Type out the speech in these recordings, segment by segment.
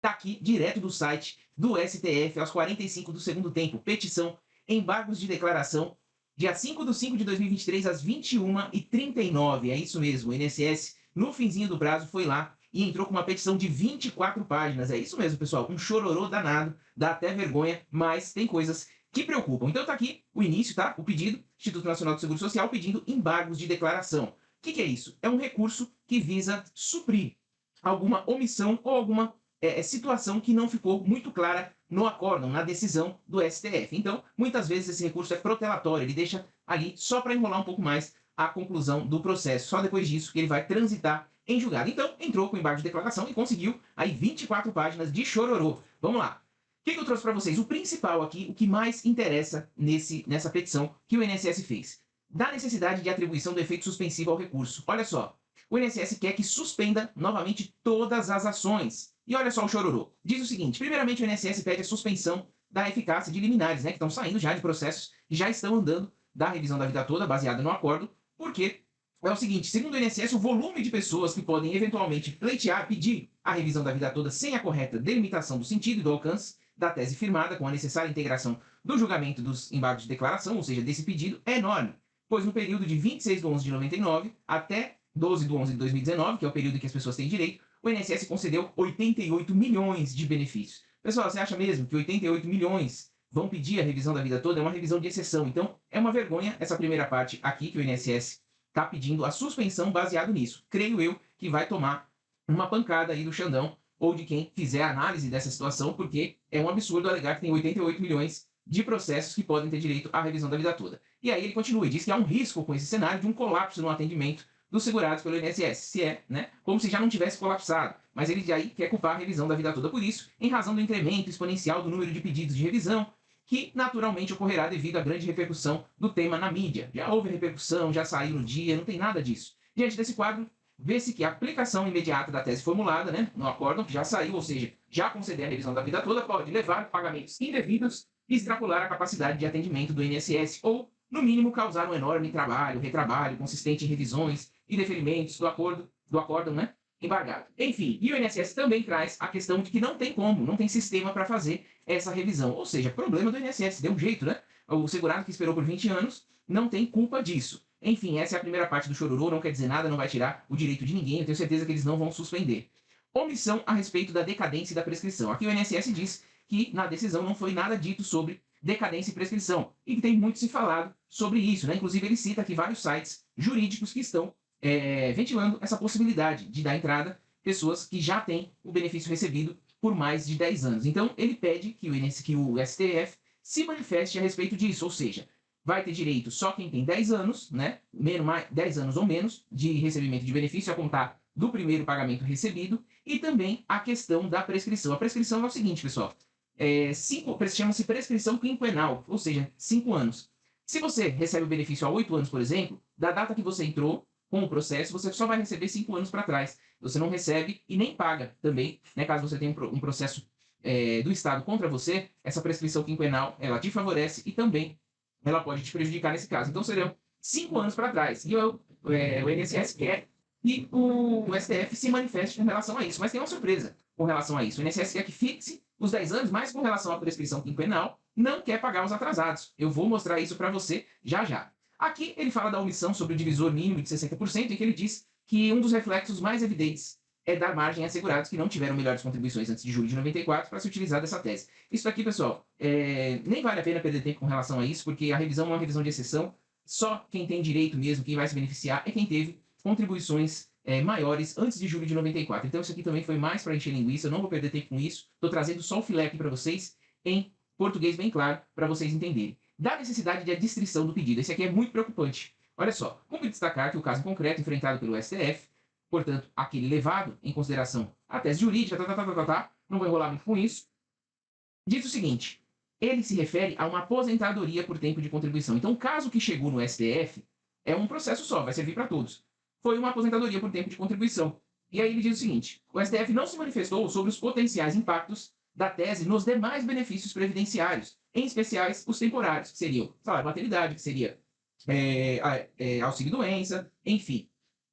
Tá aqui, direto do site do STF, aos 45 do segundo tempo. Petição, embargos de declaração, dia 5/5/2023, às 21h39. É isso mesmo, o INSS, no finzinho do prazo, foi lá e entrou com uma petição de 24 páginas. É isso mesmo, pessoal, um chororô danado, dá até vergonha, mas tem coisas que preocupam. Então tá aqui o início, tá? O pedido, Instituto Nacional do Seguro Social pedindo embargos de declaração. O que é isso? É um recurso que visa suprir alguma omissão ou alguma situação que não ficou muito clara no acórdão, na decisão do STF. Então, muitas vezes esse recurso é protelatório, ele deixa ali só para enrolar um pouco mais a conclusão do processo. Só depois disso que ele vai transitar em julgado. Então, entrou com embargo de declaração e conseguiu aí 24 páginas de chororô. Vamos lá. O que eu trouxe para vocês? O principal aqui, o que mais interessa nessa petição que o INSS fez. Da necessidade de atribuição do efeito suspensivo ao recurso. Olha só, o INSS quer que suspenda novamente todas as ações. E olha só o chororô. Diz o seguinte, primeiramente o INSS pede a suspensão da eficácia de liminares, né, que estão saindo já de processos, já estão andando da revisão da vida toda, baseada no acordo, porque é o seguinte, segundo o INSS, o volume de pessoas que podem eventualmente pleitear, pedir a revisão da vida toda sem a correta delimitação do sentido e do alcance da tese firmada, com a necessária integração do julgamento dos embargos de declaração, ou seja, desse pedido, é enorme, pois no período de 26/11/99 até 12/11/2019, que é o período em que as pessoas têm direito, o INSS concedeu 88 milhões de benefícios. Pessoal, você acha mesmo que 88 milhões vão pedir a revisão da vida toda? É uma revisão de exceção. Então, é uma vergonha essa primeira parte aqui que o INSS está pedindo a suspensão baseado nisso. Creio eu que vai tomar uma pancada aí do Xandão ou de quem fizer a análise dessa situação, porque é um absurdo alegar que tem 88 milhões de processos que podem ter direito à revisão da vida toda. E aí ele continua e diz que há um risco com esse cenário de um colapso no atendimento dos segurados pelo INSS, se é, né, como se já não tivesse colapsado, mas ele aí quer culpar a revisão da vida toda por isso, em razão do incremento exponencial do número de pedidos de revisão, que naturalmente ocorrerá devido à grande repercussão do tema na mídia. Já houve repercussão, já saiu no dia, não tem nada disso. Diante desse quadro, vê-se que a aplicação imediata da tese formulada, né, no acórdão, que já saiu, ou seja, já conceder a revisão da vida toda, pode levar a pagamentos indevidos e extrapolar a capacidade de atendimento do INSS, ou, no mínimo, causar um enorme trabalho, retrabalho, consistente em revisões e deferimentos do acórdão, né, embargado. Enfim, e o INSS também traz a questão de que não tem como, não tem sistema para fazer essa revisão. Ou seja, problema do INSS, deu um jeito, né? O segurado que esperou por 20 anos não tem culpa disso. Enfim, essa é a primeira parte do chororô, não quer dizer nada, não vai tirar o direito de ninguém, eu tenho certeza que eles não vão suspender. Omissão a respeito da decadência e da prescrição. Aqui o INSS diz que na decisão não foi nada dito sobre decadência e prescrição, e que tem muito se falado sobre isso, né? Inclusive ele cita aqui vários sites jurídicos que estão ventilando essa possibilidade de dar entrada pessoas que já têm o benefício recebido por mais de 10 anos. Então, ele pede que o STF se manifeste a respeito disso, ou seja, vai ter direito só quem tem 10 anos, né, 10 anos ou menos de recebimento de benefício a contar do primeiro pagamento recebido, e também a questão da prescrição. A prescrição é o seguinte, pessoal, chama-se prescrição quinquenal, ou seja, 5 anos. Se você recebe o benefício há 8 anos, por exemplo, da data que você entrou com o processo, você só vai receber 5 anos para trás. Você não recebe e nem paga também, né, caso você tenha um processo do Estado contra você, essa prescrição quinquenal, ela te favorece e também ela pode te prejudicar nesse caso. Então serão 5 anos para trás. E o INSS quer que o STF se manifeste com relação a isso. Mas tem uma surpresa com relação a isso. O INSS quer que fixe os 10 anos, mas com relação à prescrição quinquenal, não quer pagar os atrasados. Eu vou mostrar isso para você já já. Aqui ele fala da omissão sobre o divisor mínimo de 60%, em que ele diz que um dos reflexos mais evidentes é dar margem a segurados que não tiveram melhores contribuições antes de julho de 94 para se utilizar dessa tese. Isso aqui, pessoal, nem vale a pena perder tempo com relação a isso, porque a revisão é uma revisão de exceção. Só quem tem direito mesmo, quem vai se beneficiar, é quem teve contribuições maiores antes de julho de 94. Então isso aqui também foi mais para encher linguiça, eu não vou perder tempo com isso. Estou trazendo só o filé aqui para vocês, em português bem claro, para vocês entenderem. Da necessidade de adstrição do pedido. Esse aqui é muito preocupante. Olha só, cumpre destacar que o caso concreto enfrentado pelo STF, portanto, aquele levado em consideração a tese jurídica, não vou enrolar muito com isso, diz o seguinte, ele se refere a uma aposentadoria por tempo de contribuição. Então, o caso que chegou no STF é um processo só, vai servir para todos. Foi uma aposentadoria por tempo de contribuição. E aí ele diz o seguinte, o STF não se manifestou sobre os potenciais impactos da tese nos demais benefícios previdenciários, em especiais os temporários, que seriam salário maternidade, que seria auxílio-doença, enfim.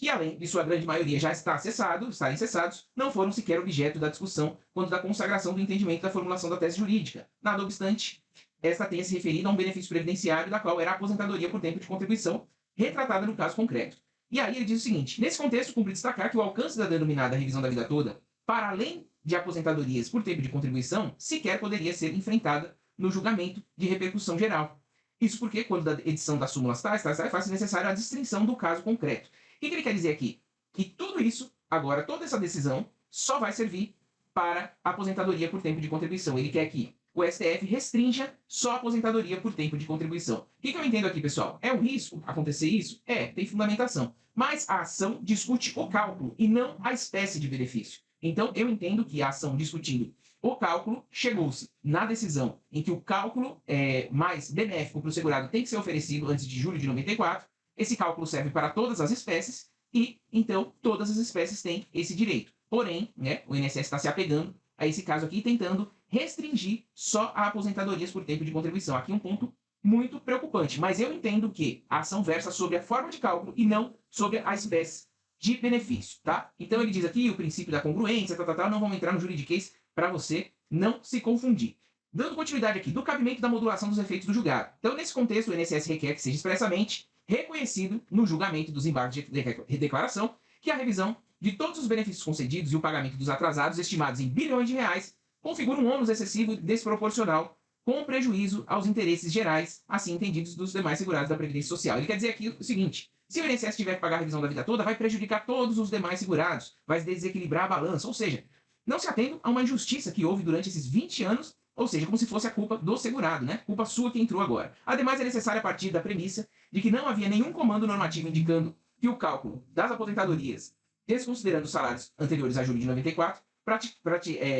que além de sua grande maioria já estarem cessados, não foram sequer objeto da discussão quanto da consagração do entendimento da formulação da tese jurídica. Nada obstante, esta tenha se referido a um benefício previdenciário da qual era a aposentadoria por tempo de contribuição, retratada no caso concreto. E aí ele diz o seguinte: nesse contexto, cumpre destacar que o alcance da denominada revisão da vida toda, para além de aposentadorias por tempo de contribuição, sequer poderia ser enfrentada no julgamento de repercussão geral. Isso porque, quando da edição das súmulas faz-se necessária a distinção do caso concreto. O que ele quer dizer aqui? Que tudo isso, agora, toda essa decisão, só vai servir para aposentadoria por tempo de contribuição. Ele quer que o STF restrinja só a aposentadoria por tempo de contribuição. O que eu entendo aqui, pessoal? É um risco acontecer isso? Tem fundamentação. Mas a ação discute o cálculo e não a espécie de benefício. Então, eu entendo que a ação discutindo o cálculo chegou-se na decisão em que o cálculo mais benéfico para o segurado tem que ser oferecido antes de julho de 94. Esse cálculo serve para todas as espécies e, então, todas as espécies têm esse direito. Porém, o INSS está se apegando a esse caso aqui, tentando restringir só a aposentadorias por tempo de contribuição. Aqui um ponto muito preocupante, mas eu entendo que a ação versa sobre a forma de cálculo e não sobre a espécie de benefício, tá? Então ele diz aqui o princípio da congruência, não vamos entrar no juridiquês para você não se confundir. Dando continuidade aqui, do cabimento da modulação dos efeitos do julgado. Então, nesse contexto, o INSS requer que seja expressamente reconhecido no julgamento dos embargos de declaração que a revisão de todos os benefícios concedidos e o pagamento dos atrasados, estimados em bilhões de reais, configura um ônus excessivo e desproporcional com prejuízo aos interesses gerais, assim entendidos dos demais segurados da Previdência Social. Ele quer dizer aqui o seguinte: se o INSS tiver que pagar a revisão da vida toda, vai prejudicar todos os demais segurados, vai desequilibrar a balança, ou seja, não se atendo a uma injustiça que houve durante esses 20 anos, ou seja, como se fosse a culpa do segurado, culpa sua que entrou agora. Ademais, é necessário partir da premissa de que não havia nenhum comando normativo indicando que o cálculo das aposentadorias, desconsiderando os salários anteriores a julho de 94,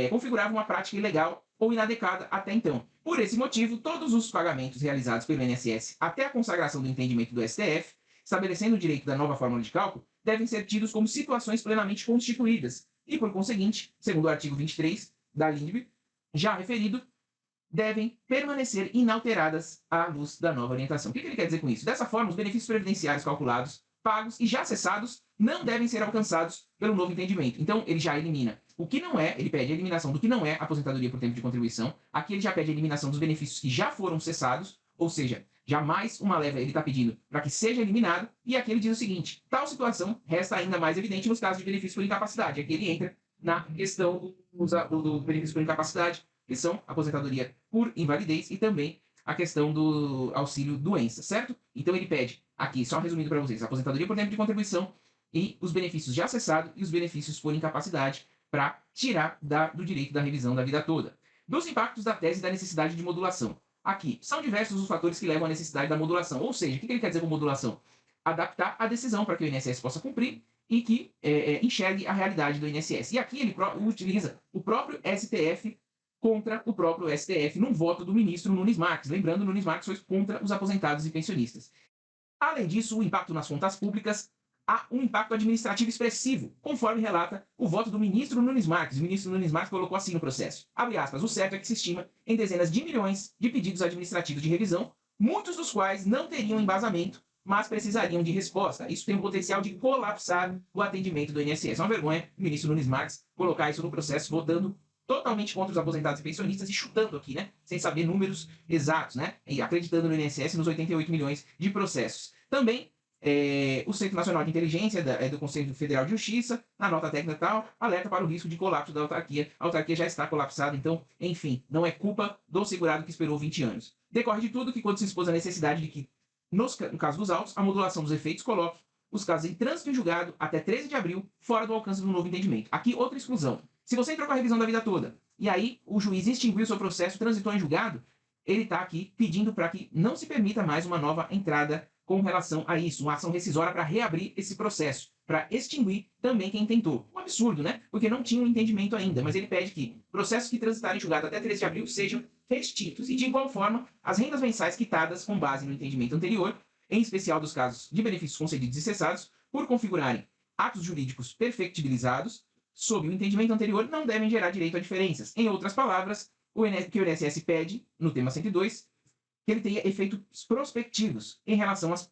configurava uma prática ilegal ou inadequada até então. Por esse motivo, todos os pagamentos realizados pelo INSS até a consagração do entendimento do STF, estabelecendo o direito da nova fórmula de cálculo, devem ser tidos como situações plenamente constituídas e, por conseguinte, segundo o artigo 23 da LINDB, já referido, devem permanecer inalteradas à luz da nova orientação. O que ele quer dizer com isso? Dessa forma, os benefícios previdenciários calculados, pagos e já cessados não devem ser alcançados pelo novo entendimento. Então, ele já elimina o que não é, ele pede a eliminação do que não é aposentadoria por tempo de contribuição. Aqui ele já pede a eliminação dos benefícios que já foram cessados, ou seja, jamais uma leva ele está pedindo para que seja eliminado. E aqui ele diz o seguinte: tal situação resta ainda mais evidente nos casos de benefício por incapacidade. Aqui ele entra na questão do benefício por incapacidade, que são aposentadoria por invalidez e também a questão do auxílio doença, certo? Então ele pede aqui, só resumindo para vocês, aposentadoria por tempo de contribuição e os benefícios já cessados e os benefícios por incapacidade para tirar do direito da revisão da vida toda. Dos impactos da tese da necessidade de modulação. Aqui, são diversos os fatores que levam à necessidade da modulação. Ou seja, o que ele quer dizer com modulação? Adaptar a decisão para que o INSS possa cumprir e que enxergue a realidade do INSS. E aqui ele utiliza o próprio STF contra o próprio STF num voto do ministro Nunes Marques. Lembrando, Nunes Marques foi contra os aposentados e pensionistas. Além disso, o impacto nas contas públicas há um impacto administrativo expressivo, conforme relata o voto do ministro Nunes Marques. O ministro Nunes Marques colocou assim no processo. Abre aspas, o certo é que se estima em dezenas de milhões de pedidos administrativos de revisão, muitos dos quais não teriam embasamento, mas precisariam de resposta. Isso tem o potencial de colapsar o atendimento do INSS. É uma vergonha o ministro Nunes Marques colocar isso no processo, votando totalmente contra os aposentados e pensionistas e chutando aqui, sem saber números exatos, e acreditando no INSS nos 88 milhões de processos. Também o Centro Nacional de Inteligência do Conselho Federal de Justiça, na nota técnica tal, alerta para o risco de colapso da autarquia. A autarquia já está colapsada, então, enfim, não é culpa do segurado que esperou 20 anos. Decorre de tudo que, quando se expôs a necessidade de que, no caso dos autos, a modulação dos efeitos coloque os casos em trânsito em julgado até 13 de abril, fora do alcance do novo entendimento. Aqui, outra exclusão. Se você entrou com a revisão da vida toda, e aí o juiz extinguiu seu processo, transitou em julgado, ele está aqui pedindo para que não se permita mais uma nova entrada com relação a isso, uma ação rescisória para reabrir esse processo, para extinguir também quem tentou. Um absurdo, Porque não tinha um entendimento ainda, mas ele pede que processos que transitarem em julgado até 13 de abril sejam extintos e, de igual forma, as rendas mensais quitadas com base no entendimento anterior, em especial dos casos de benefícios concedidos e cessados, por configurarem atos jurídicos perfectibilizados, sob o entendimento anterior, não devem gerar direito a diferenças. Em outras palavras, que o INSS pede, no tema 102, que ele tenha efeitos prospectivos em relação às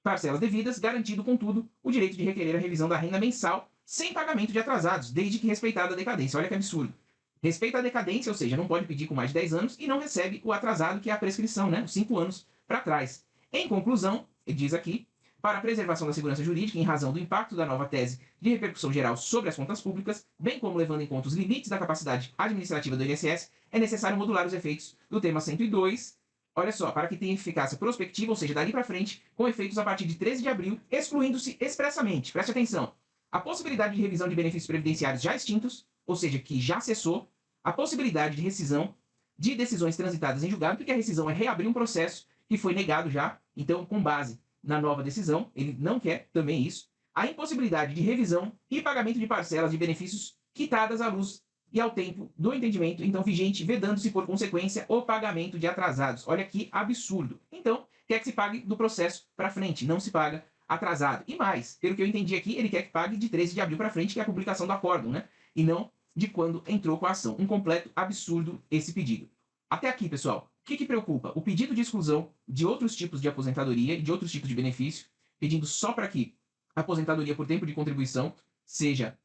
parcelas devidas, garantido, contudo, o direito de requerer a revisão da renda mensal sem pagamento de atrasados, desde que respeitada a decadência. Olha que absurdo. Respeita a decadência, ou seja, não pode pedir com mais de 10 anos e não recebe o atrasado, que é a prescrição, né? Os 5 anos para trás. Em conclusão, ele diz aqui, para a preservação da segurança jurídica, em razão do impacto da nova tese de repercussão geral sobre as contas públicas, bem como levando em conta os limites da capacidade administrativa do INSS, é necessário modular os efeitos do tema 102, olha só, para que tenha eficácia prospectiva, ou seja, dali para frente, com efeitos a partir de 13 de abril, excluindo-se expressamente, preste atenção, a possibilidade de revisão de benefícios previdenciários já extintos, ou seja, que já cessou, a possibilidade de rescisão de decisões transitadas em julgado, porque a rescisão é reabrir um processo que foi negado já, então, com base na nova decisão, ele não quer também isso, a impossibilidade de revisão e pagamento de parcelas de benefícios quitadas à luz e ao tempo do entendimento, então, vigente, vedando-se, por consequência, o pagamento de atrasados. Olha que absurdo. Então, quer que se pague do processo para frente, não se paga atrasado. E mais, pelo que eu entendi aqui, ele quer que pague de 13 de abril para frente, que é a publicação do acórdão, né? E não de quando entrou com a ação. Um completo absurdo esse pedido. Até aqui, pessoal, o que preocupa? O pedido de exclusão de outros tipos de aposentadoria e de outros tipos de benefício, pedindo só para que a aposentadoria por tempo de contribuição seja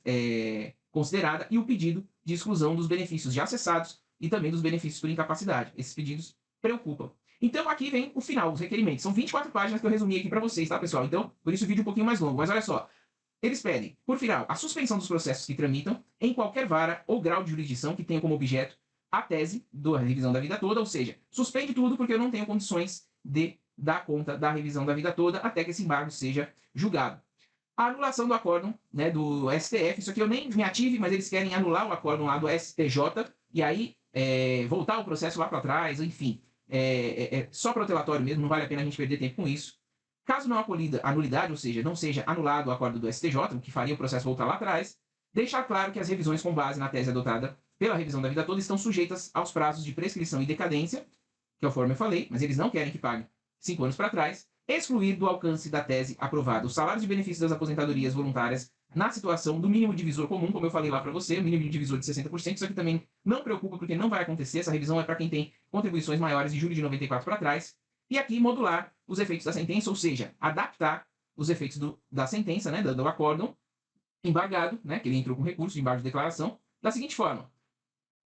considerada, e o pedido de exclusão dos benefícios já cessados e também dos benefícios por incapacidade. Esses pedidos preocupam. Então, aqui vem o final, os requerimentos. São 24 páginas que eu resumi aqui para vocês, tá, pessoal? Então, por isso o vídeo é um pouquinho mais longo. Mas olha só, eles pedem, por final, a suspensão dos processos que tramitam em qualquer vara ou grau de jurisdição que tenha como objeto a tese da revisão da vida toda, ou seja, suspende tudo porque eu não tenho condições de dar conta da revisão da vida toda até que esse embargo seja julgado. A anulação do acórdão, né, do STF, isso aqui eu nem me ative, mas eles querem anular o acórdão lá do STJ e aí voltar o processo lá para trás, enfim, só protelatório mesmo, não vale a pena a gente perder tempo com isso. Caso não acolhida a nulidade, ou seja, não seja anulado o acordo do STJ, o que faria o processo voltar lá atrás, deixar claro que as revisões com base na tese adotada pela revisão da vida toda estão sujeitas aos prazos de prescrição e decadência, que é o forma eu falei, mas eles não querem que pague 5 anos para trás, excluir do alcance da tese aprovada os salários de benefícios das aposentadorias voluntárias na situação do mínimo divisor comum, como eu falei lá para você, o mínimo divisor de 60%, isso aqui também não preocupa porque não vai acontecer, essa revisão é para quem tem contribuições maiores de julho de 94 para trás, e aqui modular os efeitos da sentença, ou seja, adaptar os efeitos da sentença, né, do acórdão embargado, né, que ele entrou com recurso de embargo de declaração, da seguinte forma: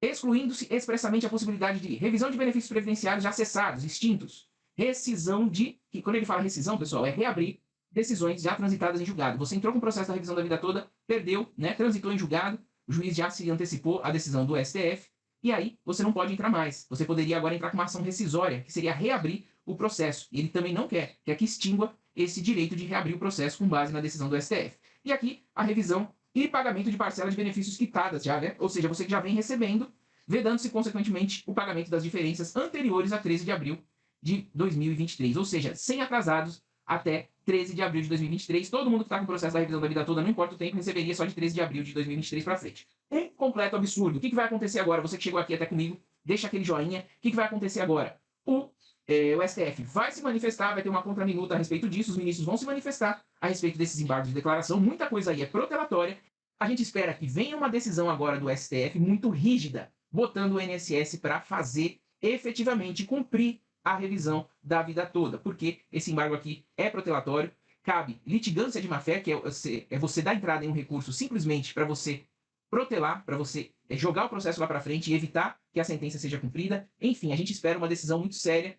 excluindo-se expressamente a possibilidade de revisão de benefícios previdenciários já cessados, extintos, rescisão de, que quando ele fala rescisão, pessoal, é reabrir decisões já transitadas em julgado. Você entrou com o processo da revisão da vida toda, perdeu, né, transitou em julgado, o juiz já se antecipou à decisão do STF, e aí você não pode entrar mais. Você poderia agora entrar com uma ação rescisória, que seria reabrir o processo. E ele também não quer que extingua esse direito de reabrir o processo com base na decisão do STF. E aqui, a revisão e pagamento de parcelas de benefícios quitadas já, né? Ou seja, você que já vem recebendo, vedando-se, consequentemente, o pagamento das diferenças anteriores a 13 de abril de 2023. Ou seja, sem atrasados até 13 de abril de 2023. Todo mundo que está com o processo da revisão da vida toda, não importa o tempo, receberia só de 13 de abril de 2023 para frente. Um completo absurdo. O que vai acontecer agora? Você que chegou aqui até comigo, deixa aquele joinha. O que vai acontecer agora? O STF vai se manifestar, vai ter uma contraminuta a respeito disso, os ministros vão se manifestar a respeito desses embargos de declaração, muita coisa aí é protelatória. A gente espera que venha uma decisão agora do STF muito rígida, botando o INSS para fazer efetivamente cumprir a revisão da vida toda, porque esse embargo aqui é protelatório, cabe litigância de má-fé, que é você dar entrada em um recurso simplesmente para você protelar, para você jogar o processo lá para frente e evitar que a sentença seja cumprida. Enfim, a gente espera uma decisão muito séria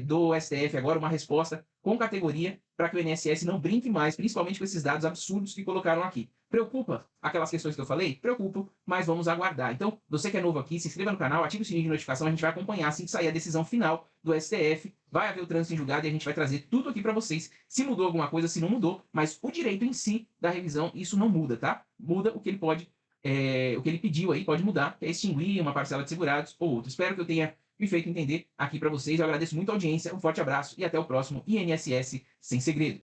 do STF agora, uma resposta com categoria para que o INSS não brinque mais, principalmente com esses dados absurdos que colocaram aqui. Preocupa aquelas questões que eu falei? Preocupa, mas vamos aguardar. Então, você que é novo aqui, se inscreva no canal, ative o sininho de notificação, a gente vai acompanhar assim que sair a decisão final do STF, vai haver o trânsito em julgado e a gente vai trazer tudo aqui para vocês. Se mudou alguma coisa, se não mudou, mas o direito em si da revisão, isso não muda, tá? Muda o que ele pode, o que ele pediu aí, pode mudar, que é extinguir uma parcela de segurados ou outra. Espero que eu tenha me feito entender aqui para vocês. Eu agradeço muito a audiência, um forte abraço e até o próximo INSS Sem Segredo.